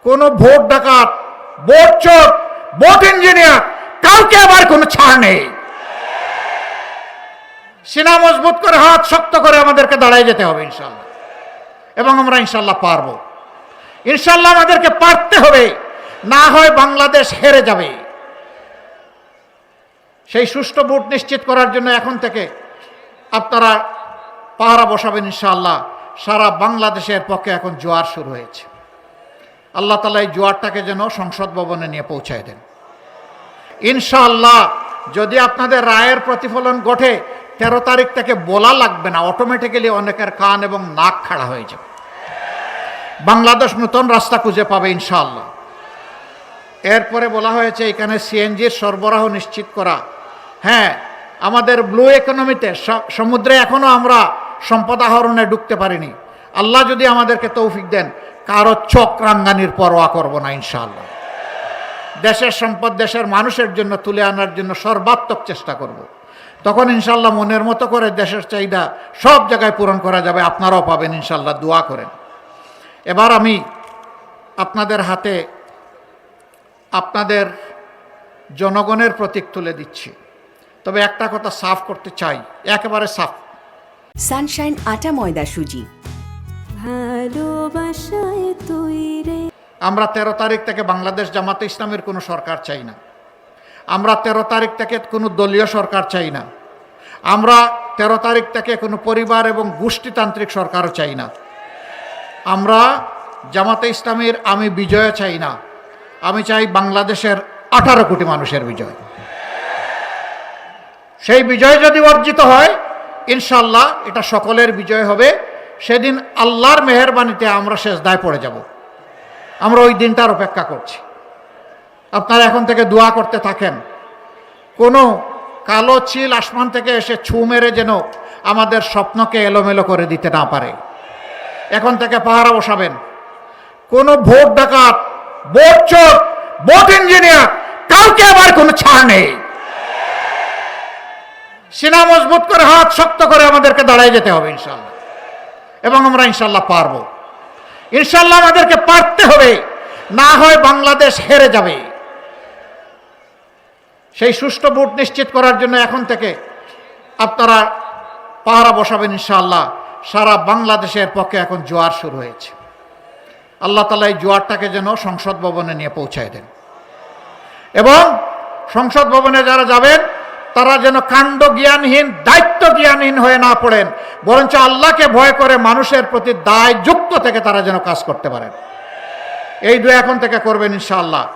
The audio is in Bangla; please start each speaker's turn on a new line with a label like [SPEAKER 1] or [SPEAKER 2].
[SPEAKER 1] কোন ভোট ডাকাত, ভোট চোর, ভোট ইঞ্জিনিয়ার কাউকে আবার কোনো ছাড় নেই। সিনা মজবুত করে, হাত শক্ত করে আমাদেরকে দাঁড়ায় যেতে হবে ইনশাল্লাহ, এবং আমরা ইনশাল্লাহ পারবো। ইনশাল্লাহ আমাদেরকে পারতে হবে, না হয় বাংলাদেশ হেরে যাবে। সেই সুষ্ঠু ভোট নিশ্চিত করার জন্য এখন থেকে আপনারা পাহারা বসাবেন ইনশাআল্লাহ। সারা বাংলাদেশের পক্ষে এখন জোয়ার শুরু হয়েছে। আল্লাহ তাআলা এই জোয়ারটাকে যেন সংসদ ভবনে নিয়ে পৌঁছায় দেন ইনশাআল্লাহ। যদি আপনাদের রায়ের প্রতিফলন ঘটে, 13 তারিখ থেকে বলা লাগবে না, অটোমেটিক্যালি অনেকের কান এবং নাক খাড়া হয়ে যাবে। বাংলাদেশ নতুন রাস্তা খুঁজে পাবে ইনশাআল্লাহ। এরপরে বলা হয়েছে এখানে সিএনজির সরবরাহ নিশ্চিত করা। হ্যাঁ, আমাদের ব্লু ইকোনমিতে সমুদ্রে এখনো আমরা সম্পদ আহরণে ঢুকতে পারিনি। আল্লাহ যদি আমাদেরকে তৌফিক দেন, কারো চোখ রাঙ্গানির পরোয়া করব না ইনশাআল্লাহ। দেশের সম্পদ দেশের মানুষের জন্য তুলে আনার জন্য সর্বাত্মক চেষ্টা করব। তখন ইনশাআল্লাহ মনের মতো করে দেশের চাহিদা সব জায়গায় পূরণ করা যাবে। আপনারাও পাবেন ইনশাআল্লাহ, দোয়া করেন। এবার আমি আপনাদের হাতে আপনাদের জনগণের প্রতীক তুলে দিচ্ছি। তবে একটা কথা সাফ করতে চাই, একেবারে সাফ।
[SPEAKER 2] সানশাইন আটা ময়দা সুজি। ভালোবাসায় তৈরি।
[SPEAKER 1] আমরা 13 তারিখ থেকে বাংলাদেশ জামাতে ইসলামের কোনো সরকার চাই না। আমরা 13 তারিখ থেকে কোনো দলীয় সরকার চাই না। আমরা 13 তারিখ থেকে কোনো পরিবার এবং গোষ্ঠীতান্ত্রিক সরকারও চাই না। আমরা জামাতে ইসলামের আমি বিজয় চাই না। আমি চাই বাংলাদেশের 18 কোটি মানুষের বিজয়। সেই বিজয় যদি অর্জিত হয়, ইনশাআল্লাহ এটা সকলের বিজয় হবে। সেদিন আল্লাহর মেহেরবানিতে আমরা সেজদায় পড়ে যাব। আমরা ওই দিনটার অপেক্ষা করছি। আপনারা এখন থেকে দোয়া করতে থাকেন, কোনো কালো চিল আসমান থেকে এসে ছু মেরে যেন আমাদের স্বপ্নকে এলোমেলো করে দিতে না পারে। এখন থেকে পাহারা বসাবেন। কোনো ভোট ডাকাত, ভোট চোর, ভোট ইঞ্জিনিয়ার কাউকে আবার কোনো ছাড় নেই। সিনা মজবুত করে, হাত শক্ত করে আমাদেরকে দাঁড়ায় যেতে হবে ইনশাআল্লাহ, এবং আমরা ইনশাআল্লাহ পারবো। ইনশাআল্লাহ আমাদেরকে পারতে হবে, না হয় বাংলাদেশ হেরে যাবে। সেই সুষ্ঠু ভোট নিশ্চিত করার জন্য এখন থেকে আপনারা পাহারা বসাবেন ইনশাআল্লাহ। সারা বাংলাদেশের পক্ষে এখন জোয়ার শুরু হয়েছে। আল্লাহ তাআলা এই জোয়ারটাকে যেন সংসদ ভবনে নিয়ে পৌঁছায় দেন, এবং সংসদ ভবনে যারা যাবেন তারা যেন কাণ্ড জ্ঞানহীন, দায়িত্ব জ্ঞানহীন হয়ে না পড়েন, বরঞ্চ আল্লাহকে ভয় করে মানুষের প্রতি দায় যুক্ত থেকে তারা যেন কাজ করতে পারেন। এই দুই এখন থেকে করবেন ইনশাআল্লাহ।